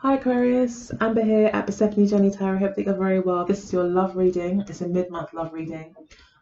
Hi Aquarius, Amber here at Persephone Journey Tarot. Hope that you're very well. This is your love reading. It's a mid-month love reading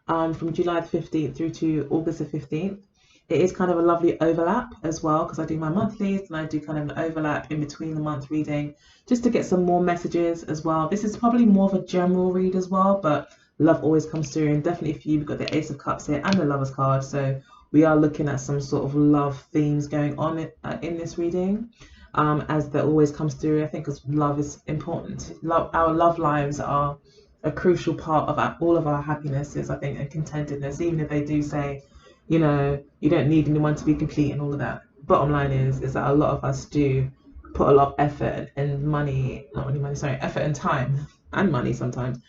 from July the 15th through to August the 15th. It is kind of a lovely overlap as well because I do my monthlies and I do kind of an overlap in between the month reading just to get some more messages as well. This is probably more of a general read as well, but love always comes through, and definitely for you, we've got the Ace of Cups here and the Lover's card. So we are looking at some sort of love themes going on in this reading. As that always comes through. I think because love is important. Our love lives are a crucial part of all of our happinesses, I think, and contentedness. Even if they do say, you don't need anyone to be complete and all of that. Bottom line is that a lot of us do put a lot of effort and money, not only money, sorry, effort and time and money sometimes,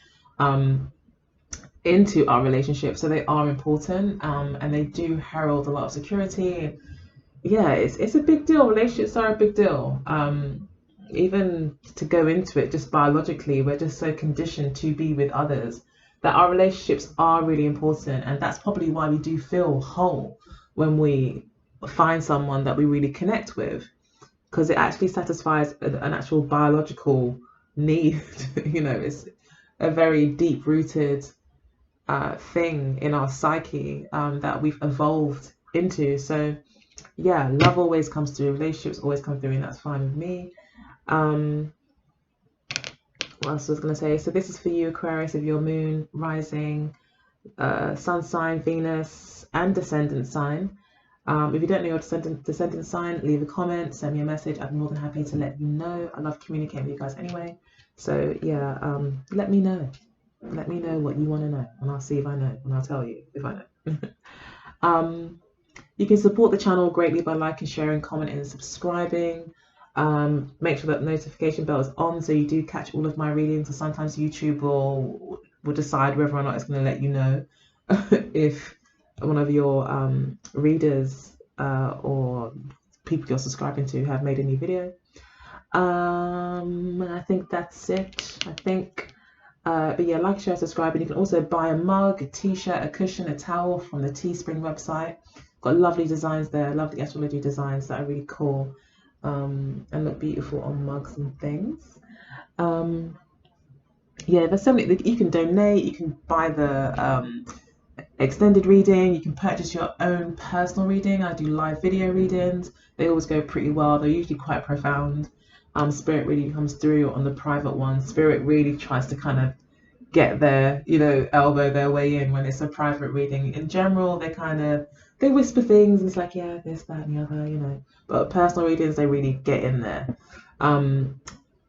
into our relationships. So they are important, and they do herald a lot of security. Yeah, it's a big deal. Relationships are a big deal. Even to go into it just biologically, we're just so conditioned to be with others that our relationships are really important, and that's probably why we do feel whole when we find someone that we really connect with, because it actually satisfies an actual biological need. It's a very deep rooted thing in our psyche that we've evolved into. So yeah, love always comes through, relationships always come through, and that's fine with me. What else was I going to say? So this is for you, Aquarius, of your moon, rising, sun sign, Venus, and descendant sign. If you don't know your descendant sign, leave a comment, send me a message. I'm more than happy to let you know. I love communicating with you guys anyway. So yeah, let me know. Let me know what you want to know, and I'll see if I know, and I'll tell you if I know. You can support the channel greatly by liking, sharing, commenting, and subscribing. Make sure that the notification bell is on so you do catch all of my readings. So sometimes YouTube will decide whether or not it's going to let you know if one of your readers or people you're subscribing to have made a new video. I think that's it. But yeah, like, share, subscribe, and you can also buy a mug, a t-shirt, a cushion, a towel from the Teespring website. Got lovely designs there, lovely astrology designs that are really cool and look beautiful on mugs and things. Yeah, there's so many. You can donate, you can buy the extended reading, you can purchase your own personal reading. I do live video readings. They always go pretty well. They're usually quite profound. Spirit really comes through on the private ones. Spirit really tries to kind of get their, elbow their way in when it's a private reading. In general, they whisper things, and it's like, yeah, this, that, and the other, But personal readings, they really get in there.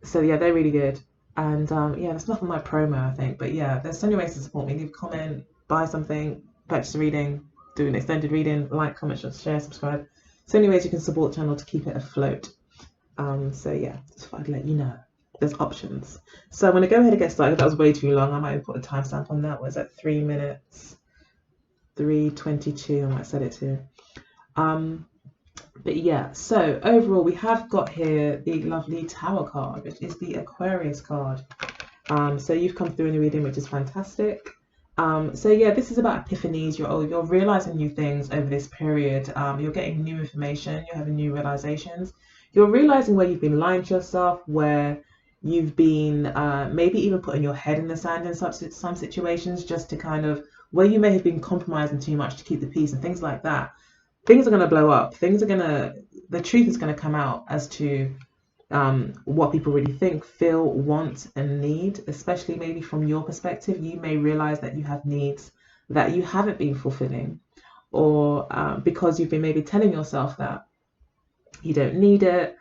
So yeah, they're really good. And yeah, there's nothing like promo, I think. But yeah, there's so many ways to support me. Leave a comment, buy something, purchase a reading, do an extended reading, like, comment, share, subscribe. So many ways you can support the channel to keep it afloat. So yeah, just thought I'd let you know. There's options. So I'm going to go ahead and get started. That was way too long. I might have put a timestamp on that. Was that 3 minutes? 3:22. I might set it to. But yeah, so overall we have got here the lovely Tower card, which is the Aquarius card. So you've come through in the reading, which is fantastic. So yeah, this is about epiphanies. You're realizing new things over this period. You're getting new information. You're having new realizations. You're realizing where you've been lying to yourself, where you've been maybe even putting your head in the sand in some situations, just to kind of, where you may have been compromising too much to keep the peace and things like that. Things are going to blow up. The truth is going to come out as to what people really think, feel, want, and need, especially maybe from your perspective. You may realize that you have needs that you haven't been fulfilling, or because you've been maybe telling yourself that you don't need it,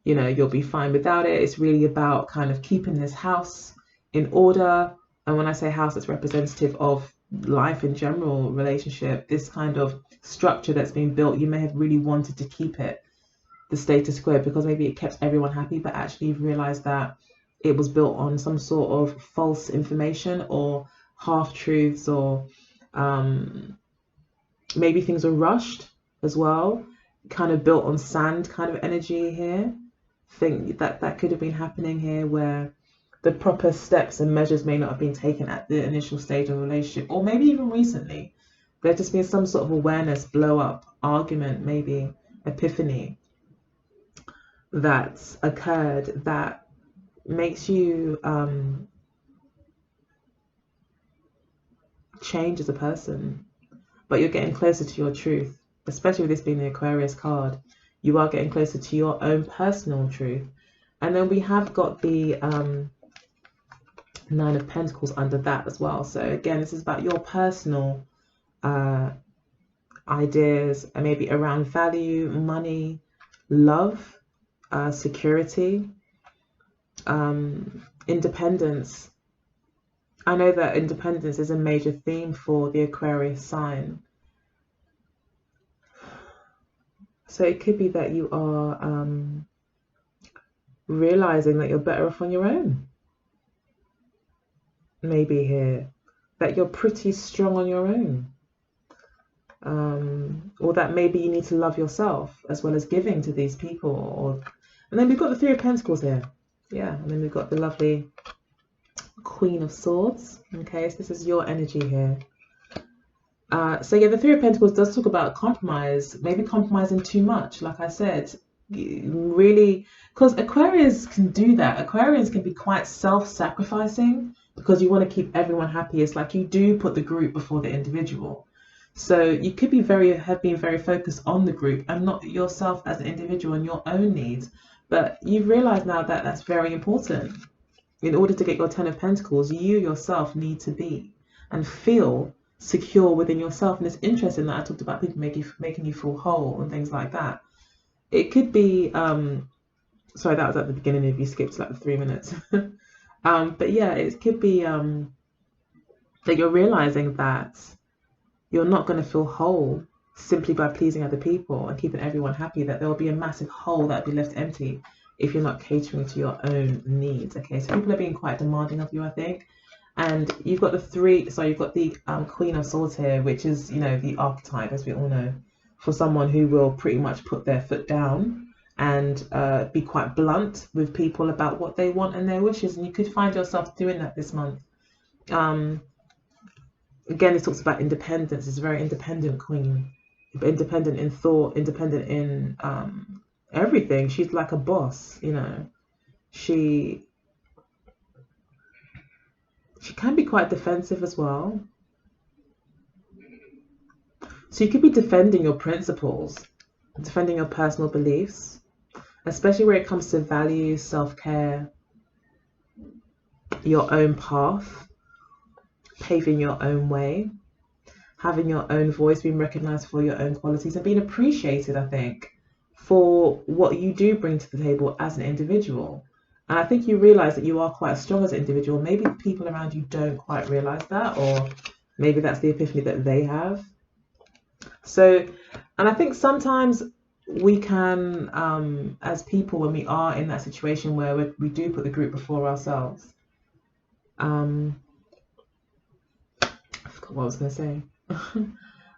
you'll be fine without it. It's really about kind of keeping this house in order. And when I say house, it's representative of life in general, relationship, this kind of structure that's been built. You may have really wanted to keep it the status quo because maybe it kept everyone happy, but actually you've realized that it was built on some sort of false information or half-truths, or maybe things are rushed as well, kind of built on sand kind of energy here. Think that could have been happening here, where the proper steps and measures may not have been taken at the initial stage of a relationship, or maybe even recently. There's just been some sort of awareness, blow up, argument, maybe epiphany. that's occurred that makes you change as a person, but you're getting closer to your truth, especially with this being the Aquarius card. You are getting closer to your own personal truth. And then we have got the Nine of Pentacles under that as well. So again, this is about your personal ideas, and maybe around value, money, love, security, independence. I know that independence is a major theme for the Aquarius sign. So it could be that you are realizing that you're better off on your own. Maybe here, that you're pretty strong on your own. Or that maybe you need to love yourself as well as giving to these people. And then we've got the Three of Pentacles here. Yeah, and then we've got the lovely Queen of Swords. Okay, so this is your energy here. So yeah, the Three of Pentacles does talk about compromise, maybe compromising too much. Like I said, really, because Aquarius can do that. Aquarians can be quite self-sacrificing because you want to keep everyone happy. It's like you do put the group before the individual. So you could be have been very focused on the group and not yourself as an individual and your own needs. But you've realized now that that's very important. In order to get your Ten of Pentacles, you yourself need to be and feel secure within yourself. And it's interesting that I talked about people making you feel whole and things like that. It could be, sorry, that was at the beginning if you skipped like the 3 minutes. But yeah, it could be that you're realizing that you're not going to feel whole simply by pleasing other people and keeping everyone happy, that there will be a massive hole that will be left empty if you're not catering to your own needs. Okay, so people are being quite demanding of you, I think. And you've got you've got the Queen of Swords here, which is, you know, the archetype, as we all know, for someone who will pretty much put their foot down and be quite blunt with people about what they want and their wishes. And you could find yourself doing that this month. Again, it talks about independence. It's a very independent queen, independent in thought, independent in everything. She's like a boss, you know. She can be quite defensive as well. So you could be defending your principles, defending your personal beliefs, especially where it comes to values, self-care, your own path, paving your own way, having your own voice, being recognized for your own qualities and being appreciated, I think, for what you do bring to the table as an individual. And I think you realize that you are quite strong as an individual. Maybe the people around you don't quite realize that, or maybe that's the epiphany that they have. So, and I think sometimes we can, as people, when we are in that situation where we do put the group before ourselves, I forgot what I was going to say.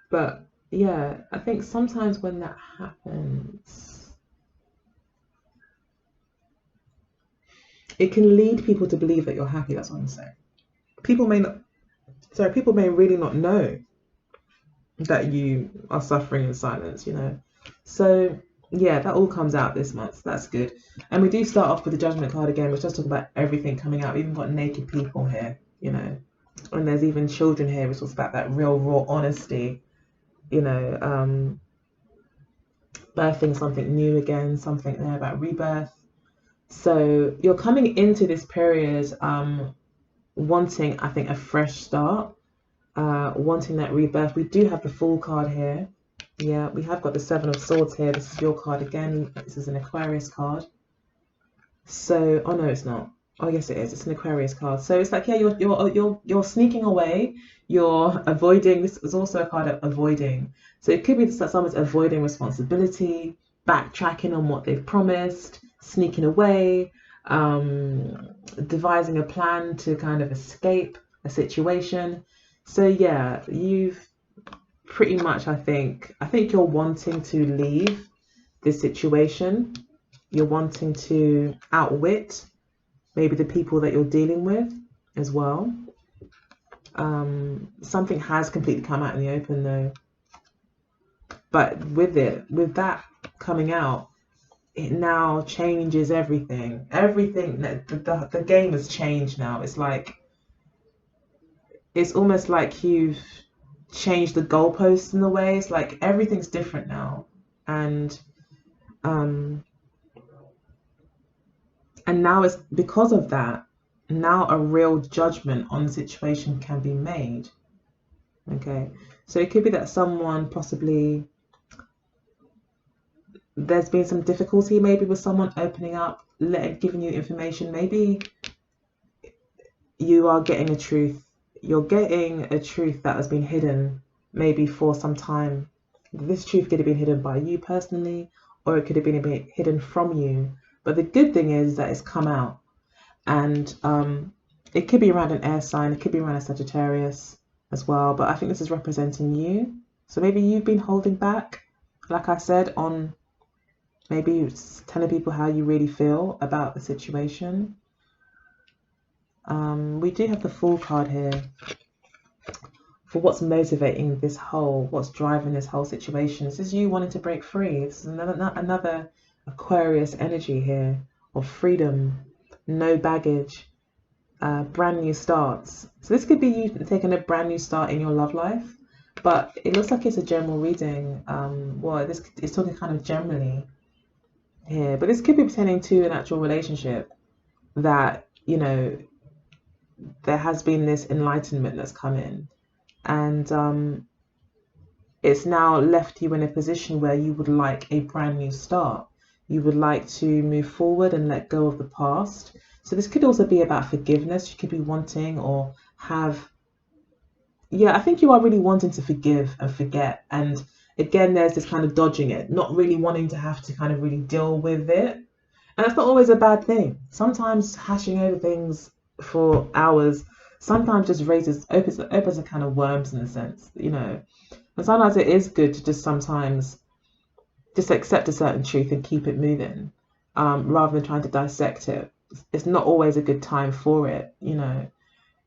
But yeah, I think sometimes when that happens, it can lead people to believe that you're happy. That's what I'm saying. People may really not know that you are suffering in silence, you know. So yeah, that all comes out this month. That's good. And we do start off with the Judgment card again, which does talk about everything coming out. We even got naked people here, you know. And there's even children here, which was about that real raw honesty, you know, birthing something new again, something there about rebirth. So you're coming into this period wanting, I think, a fresh start, wanting that rebirth. We do have the Fool card here. Yeah, we have got the Seven of Swords here. This is your card again. This is an Aquarius card. So, oh no, it's not. Oh yes, it is. It's an Aquarius card. So it's like, yeah, you're sneaking away. You're avoiding. This is also a card of avoiding. So it could be that someone's avoiding responsibility, backtracking on what they've promised, sneaking away, devising a plan to kind of escape a situation. So yeah, you've pretty much, I think you're wanting to leave this situation. You're wanting to outwit maybe the people that you're dealing with as well. Something has completely come out in the open though. But with that coming out, it now changes everything. Everything, the game has changed now. It's like, it's almost like you've changed the goalposts in a way. It's like everything's different now. Um, and now it's because of that, now a real judgment on the situation can be made. Okay, so it could be that someone possibly, there's been some difficulty maybe with someone opening up, giving you information. Maybe you are getting a truth. You're getting a truth that has been hidden maybe for some time. This truth could have been hidden by you personally, or it could have been a bit hidden from you. But the good thing is that it's come out. And it could be around an air sign, it could be around a Sagittarius as well. But I think this is representing you. So maybe you've been holding back, like I said, on maybe telling people how you really feel about the situation. We do have the Fool card here for what's motivating this what's driving this whole situation. This is you wanting to break free. This is another Aquarius energy here of freedom, no baggage, brand new starts. So this could be you taking a brand new start in your love life, but it looks like it's a general reading. Well, this is talking kind of generally here, but this could be pertaining to an actual relationship that, you know, there has been this enlightenment that's come in, and it's now left you in a position where you would like a brand new start. You would like to move forward and let go of the past. So this could also be about forgiveness. You could be wanting or have, yeah, I think you are really wanting to forgive and forget. And again, there's this kind of dodging it, not really wanting to have to kind of really deal with it. And that's not always a bad thing. Sometimes hashing over things for hours sometimes just opens a can of worms in a sense, you know. And sometimes it is good to just sometimes just accept a certain truth and keep it moving, rather than trying to dissect it. It's not always a good time for it, you know.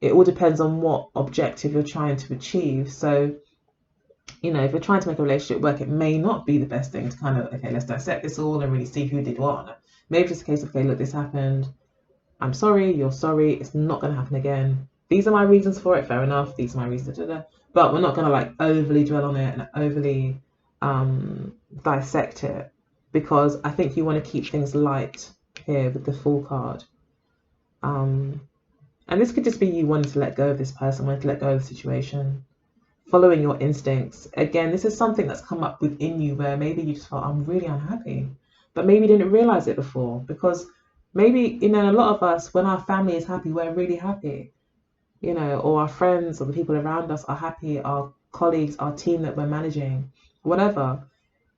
It all depends on what objective you're trying to achieve. So, you know, if you're trying to make a relationship work, it may not be the best thing to kind of, okay, let's dissect this all and really see who did what. Maybe it's a case of, okay, look, this happened. I'm sorry, you're sorry, it's not going to happen again. These are my reasons for it, fair enough. These are my reasons, but we're not going to like overly dwell on it and overly dissect it, because I think you want to keep things light here with the Fool card. And this could just be you wanting to let go of this person, wanting to let go of the situation, following your instincts. Again, this is something that's come up within you where maybe you just felt, I'm really unhappy, but maybe you didn't realize it before, because maybe, you know, a lot of us, when our family is happy, we're really happy, you know, or our friends or the people around us are happy, our colleagues, our team that we're managing, whatever.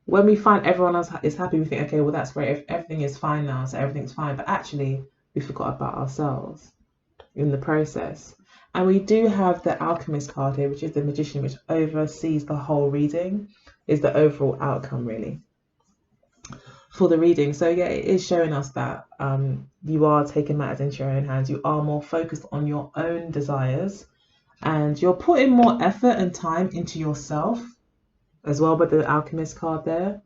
When we find everyone else is happy, we think, okay, well, that's great, everything is fine now, so everything's fine. But actually, we forgot about ourselves in the process. And we do have the Alchemist card here, which is the Magician, which oversees the whole reading, is the overall outcome, really, for the reading. So yeah, it is showing us that you are taking matters into your own hands. You are more focused on your own desires, and you're putting more effort and time into yourself as well. But the Alchemist card there,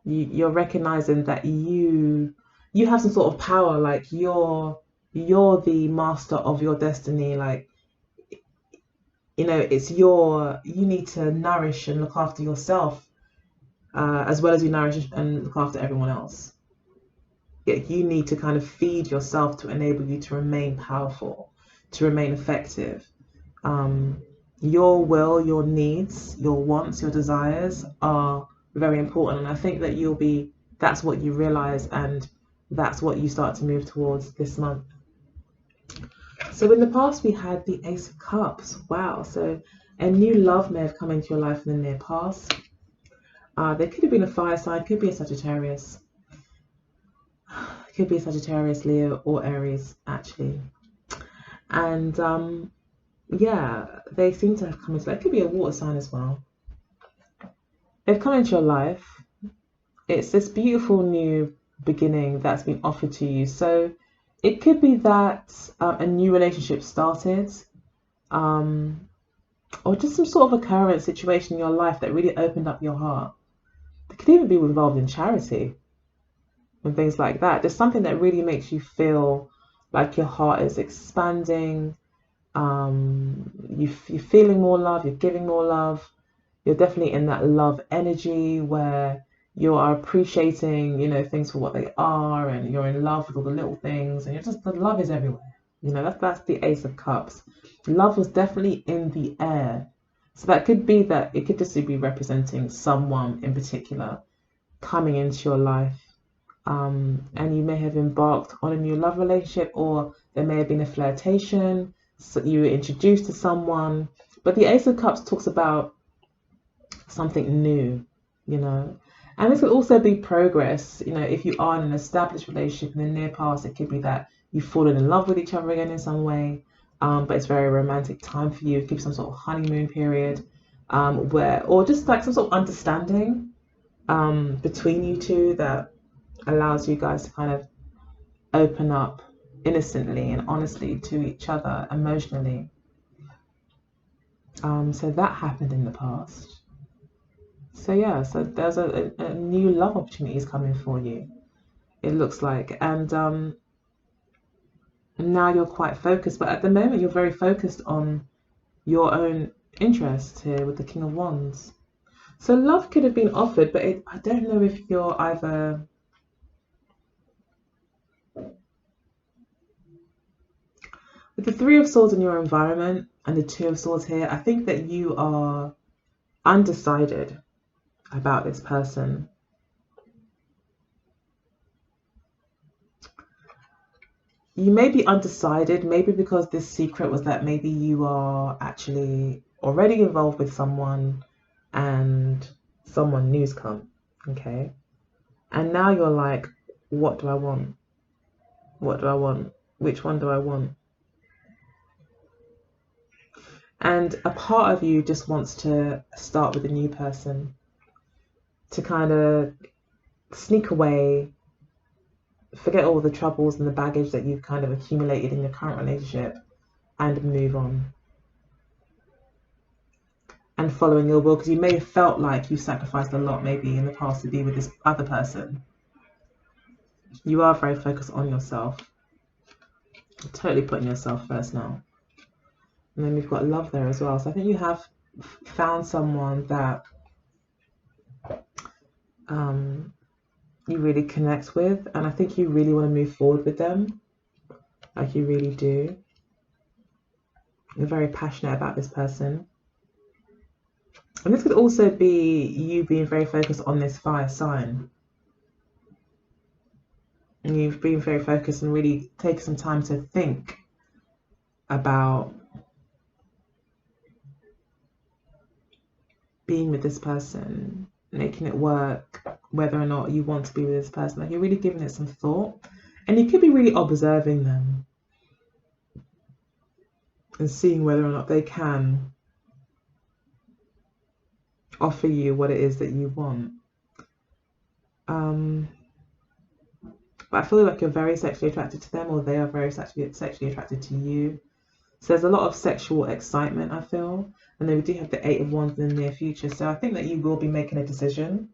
you're recognizing that you have some sort of power, like you're the master of your destiny. Like, you know, you need to nourish and look after yourself, as well as you nourish and look after everyone else. You need to kind of feed yourself to enable you to remain powerful, to remain effective. Your will, your needs, your wants, your desires are very important. And I think that that's what you realize, and that's what you start to move towards this month. So in the past, we had the Ace of Cups. Wow. So a new love may have come into your life in the near past. There could have been a fire sign, could be a Sagittarius. Could be a Sagittarius, Leo, or Aries, actually. And yeah, they seem to have come into life. It could be a water sign as well. They've come into your life. It's this beautiful new beginning that's been offered to you. So it could be that a new relationship started, or just some sort of a current situation in your life that really opened up your heart. It could even be involved in charity. and things like that. Just something that really makes you feel like your heart is expanding. You're feeling more love, you're giving more love. You're definitely in that love energy where you are appreciating, you know, things for what they are, and you're in love with all the little things, and you're just, the love is everywhere. You know, that's the Ace of Cups. Love was definitely in the air. So that could be that it could just be representing someone in particular coming into your life. And you may have embarked on a new love relationship, or there may have been a flirtation, so you were introduced to someone. But the Ace of Cups talks about something new, you know. And this could also be progress. You know, if you are in an established relationship in the near past, it could be that you've fallen in love with each other again in some way. But it's very romantic time for you. It could be some sort of honeymoon period, or just like some sort of understanding between you two that allows you guys to kind of open up innocently and honestly to each other emotionally. So that happened in the past. So yeah, so there's a new love opportunities coming for you, it looks like. And now you're quite focused, but at the moment you're very focused on your own interests here with the King of Wands. So love could have been offered, but I don't know if you're either... With the Three of Swords in your environment and the Two of Swords here, I think that you are undecided about this person. You may be undecided, maybe because this secret was that maybe you are actually already involved with someone and someone new's come, okay? And now you're like, what do I want? What do I want? Which one do I want? And a part of you just wants to start with a new person, to kind of sneak away, forget all the troubles and the baggage that you've kind of accumulated in your current relationship, and move on. And following your will, because you may have felt like you sacrificed a lot maybe in the past to be with this other person. You are very focused on yourself. You're totally putting yourself first now. And then we've got love there as well. So I think you have found someone that you really connect with, and I think you really want to move forward with them. Like you really do. You're very passionate about this person. And this could also be you being very focused on this fire sign. And you've been very focused and really taken some time to think about being with this person, making it work, whether or not you want to be with this person. Like you're really giving it some thought, and you could be really observing them and seeing whether or not they can offer you what it is that you want. But I feel like you're very sexually attracted to them, or they are very sexually attracted to you. So there's a lot of sexual excitement, I feel. And then we do have the Eight of Wands in the near future. So I think that you will be making a decision.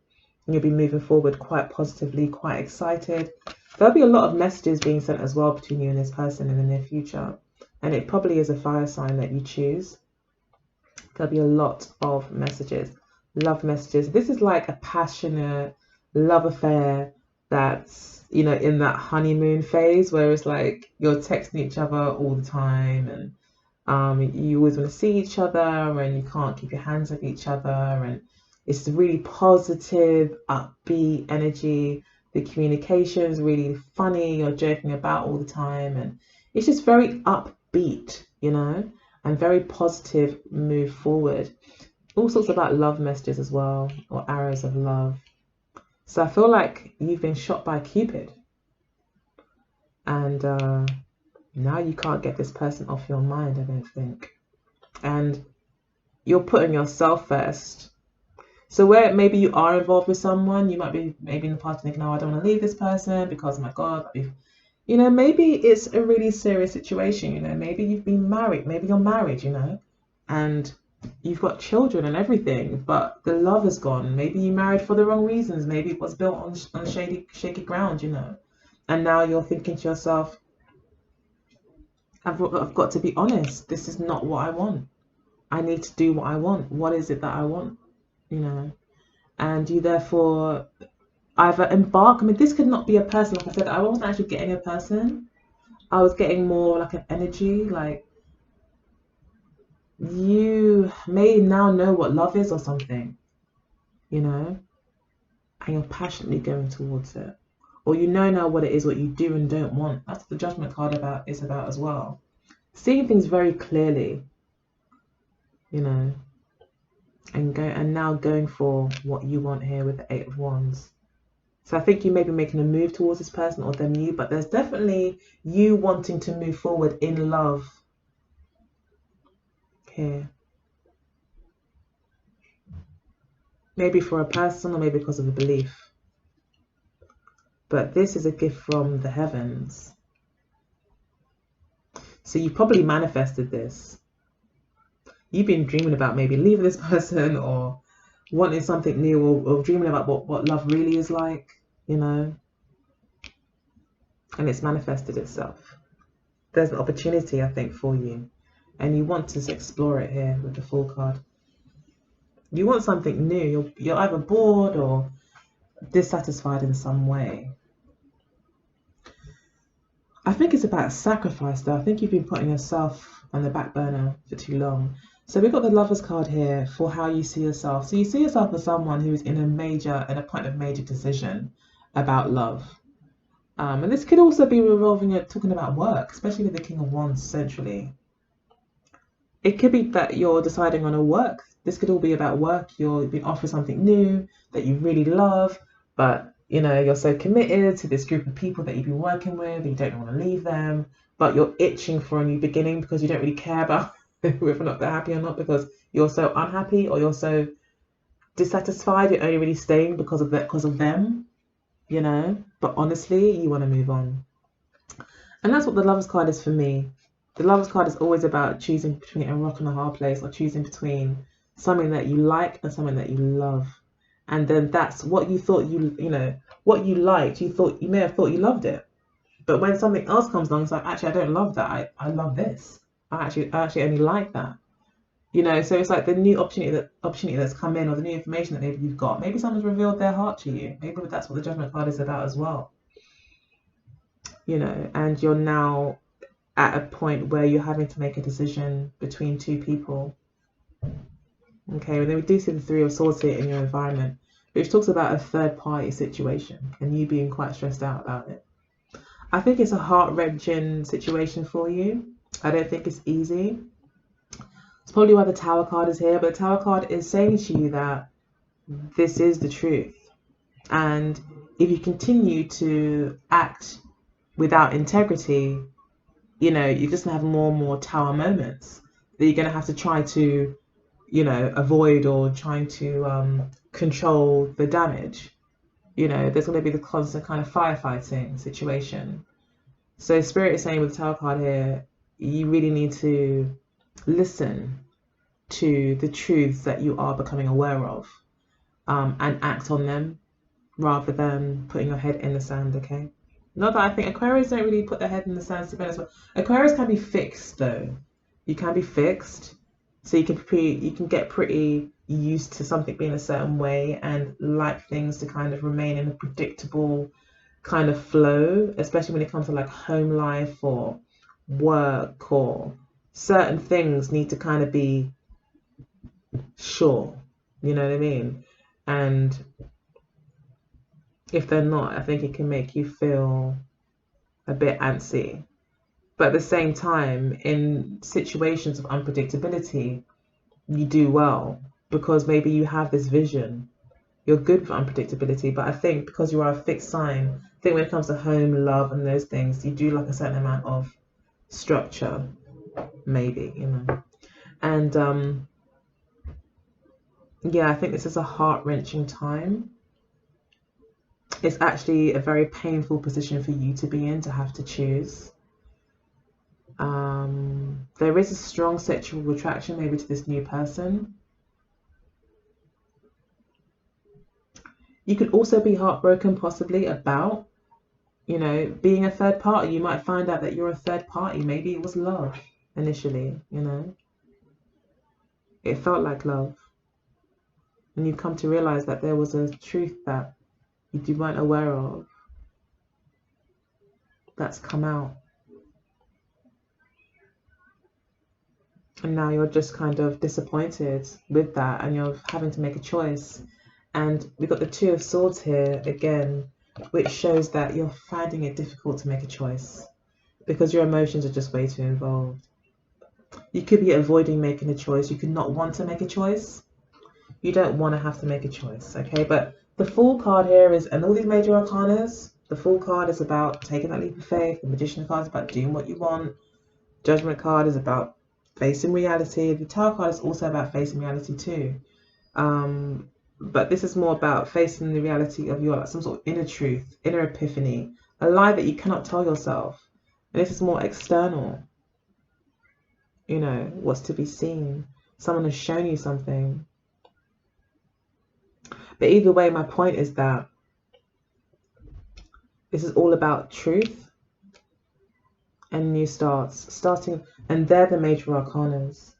And you'll be moving forward quite positively, quite excited. There'll be a lot of messages being sent as well between you and this person in the near future. And it probably is a fire sign that you choose. There'll be a lot of messages, love messages. This is like a passionate love affair that's, you know, in that honeymoon phase where it's like you're texting each other all the time, and you always want to see each other, and you can't keep your hands off each other, and it's really positive, upbeat energy. The communication is really funny. You're joking about all the time, and it's just very upbeat, you know, and very positive move forward. All sorts about love messages as well, or arrows of love. So I feel like you've been shot by Cupid, and now you can't get this person off your mind, I don't think. And you're putting yourself first. So where maybe you are involved with someone, you might be maybe in the past thinking, no, I don't want to leave this person because, oh my God, you know, maybe it's a really serious situation, you know, maybe you've been married, maybe you're married, you know, and You've got children and everything, but the love is gone. Maybe you married for the wrong reasons. Maybe it was built on shaky ground, you know. And now you're thinking to yourself, I've got to be honest. This is not what I want. I need to do what I want. What is it that I want? You know. And you therefore either embark. I mean, this could not be a person. Like I said, I wasn't actually getting a person. I was getting more like an energy. Like, you may now know what love is or something, you know, and you're passionately going towards it. Or you know now what it is, what you do and don't want. That's what the Judgment card is about as well. Seeing things very clearly, you know, and now going for what you want here with the Eight of Wands. So I think you may be making a move towards this person or them you, but there's definitely you wanting to move forward in love here. Maybe for a person or maybe because of a belief. But this is a gift from the heavens. So you probably manifested this. You've been dreaming about maybe leaving this person or wanting something new, or dreaming about what love really is like, you know. And it's manifested itself. There's an opportunity, I think, for you. And you want to explore it here with the Fool card. You want something new. You're either bored or dissatisfied in some way. I think it's about sacrifice though. I think you've been putting yourself on the back burner for too long. So we've got the Lovers card here for how you see yourself. So you see yourself as someone who is in a point of major decision about love. And this could also be revolving at talking about work, especially with the King of Wands centrally. It could be that you're deciding on a work. This could all be about work. You've been offered something new that you really love, but you know, you're so committed to this group of people that you've been working with, you don't want to leave them, but you're itching for a new beginning because you don't really care about whether or not they're happy or not, because you're so unhappy or you're so dissatisfied. You're only really staying because of them, you know. But honestly, you want to move on, and that's what the Lovers card is for me. The Lovers card is always about choosing between a rock and a hard place, or choosing between something that you like and something that you love. And then that's what you thought what you liked, you may have thought you loved it. But when something else comes along, it's like, actually, I don't love that. I love this. I actually only like that. You know, so it's like the new opportunity that's come in, or the new information that maybe you've got. Maybe someone's revealed their heart to you. Maybe that's what the Judgment card is about as well. You know, and you're now at a point where you're having to make a decision between two people. Okay, and then we do see the Three of Swords here in your environment, which talks about a third party situation and you being quite stressed out about it. I think it's a heart-wrenching situation for you. I don't think it's easy. It's probably why the Tower card is here, but the Tower card is saying to you that this is the truth. And if you continue to act without integrity, you know, you're just going to have more and more Tower moments that you're going to have to try to, you know, avoid, or trying to control the damage. You know, there's going to be the constant kind of firefighting situation. So Spirit is saying with the Tower card here, you really need to listen to the truths that you are becoming aware of, and act on them rather than putting your head in the sand, okay? Not that I think Aquarius don't really put their head in the sand, to be honest. Aquarius can be fixed though. You can be fixed. So you can get pretty used to something being a certain way and like things to kind of remain in a predictable kind of flow, especially when it comes to like home life or work, or certain things need to kind of be sure, you know what I mean? And if they're not, I think it can make you feel a bit antsy. But at the same time, in situations of unpredictability, you do well because maybe you have this vision. You're good for unpredictability, but I think because you are a fixed sign, I think when it comes to home, love, and those things, you do like a certain amount of structure, maybe, you know. And yeah, I think this is a heart-wrenching time. It's actually a very painful position for you to be in, to have to choose. There is a strong sexual attraction maybe to this new person. You could also be heartbroken possibly about, you know, being a third party. You might find out that you're a third party. Maybe it was love initially, you know. It felt like love. And you come to realize that there was a truth that you weren't aware of that's come out. And now you're just kind of disappointed with that, and you're having to make a choice. And we've got the Two of Swords here again, which shows that you're finding it difficult to make a choice because your emotions are just way too involved. You could be avoiding making a choice. You could not want to make a choice. You don't want to have to make a choice, okay? But the Fool card here is, and all these major arcanas, the Fool card is about taking that leap of faith. The Magician card is about doing what you want. Judgment card is about facing reality. The Tower card is also about facing reality too. But this is more about facing the reality of your, some sort of inner truth, inner epiphany, a lie that you cannot tell yourself. And this is more external. You know, what's to be seen. Someone has shown you something. But either way, my point is that this is all about truth and new starts. Starting, and they're the major arcanas.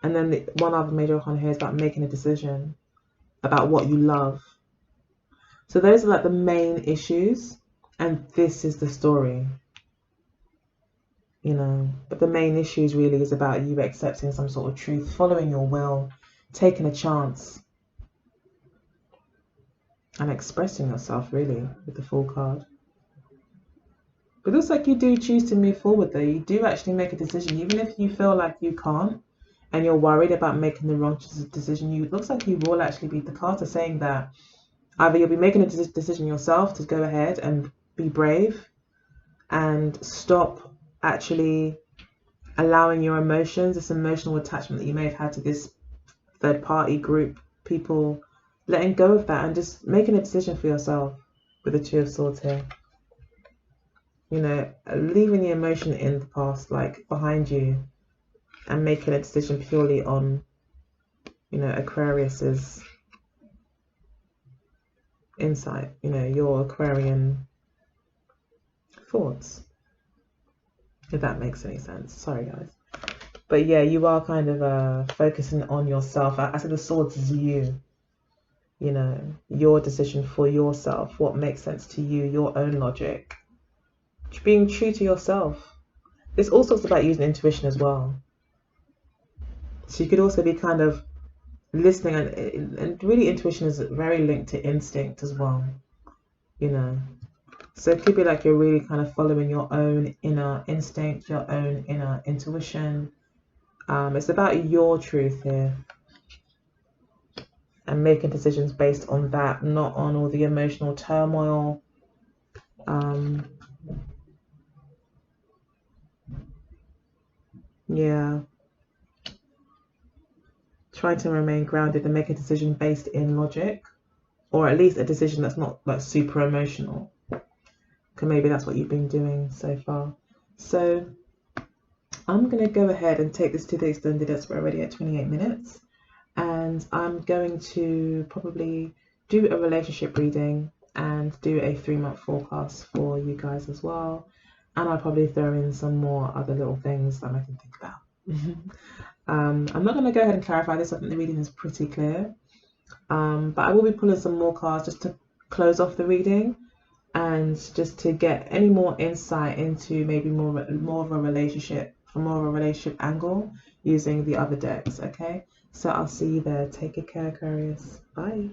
And then one other major arcana here is about making a decision about what you love. So those are like the main issues, and this is the story, you know. But the main issues really is about you accepting some sort of truth, following your will, taking a chance, and expressing yourself really with the Fool card. But it looks like you do choose to move forward though. You do actually make a decision, even if you feel like you can't and you're worried about making the wrong decision. It looks like you will actually be, the cards are saying that either you'll be making a decision yourself to go ahead and be brave and stop actually allowing your emotions, this emotional attachment that you may have had to this third party group, people, letting go of that and just making a decision for yourself with the Two of Swords here. You know, leaving the emotion in the past, like behind you, and making a decision purely on, you know, Aquarius's insight, you know, your Aquarian thoughts, if that makes any sense. Sorry guys, but yeah, you are kind of focusing on yourself. I said the Swords is you, you know, your decision for yourself, what makes sense to you, your own logic, being true to yourself. This also is about using intuition as well. So you could also be kind of listening, and really intuition is very linked to instinct as well, you know. So it could be like you're really kind of following your own inner instinct, your own inner intuition. It's about your truth here and making decisions based on that, not on all the emotional turmoil. Yeah. Try to remain grounded and make a decision based in logic, or at least a decision that's not like super emotional. Because maybe that's what you've been doing so far. So I'm going to go ahead and take this to the extended as we're already at 28 minutes. And I'm going to probably do a relationship reading and do a 3-month forecast for you guys as well. And I'll probably throw in some more other little things that I can think about. I'm not going to go ahead and clarify this. I think the reading is pretty clear. But I will be pulling some more cards just to close off the reading and just to get any more insight into maybe more of a relationship, from more of a relationship angle using the other decks. Okay, so I'll see you there. Take good care, Aquarius. Bye.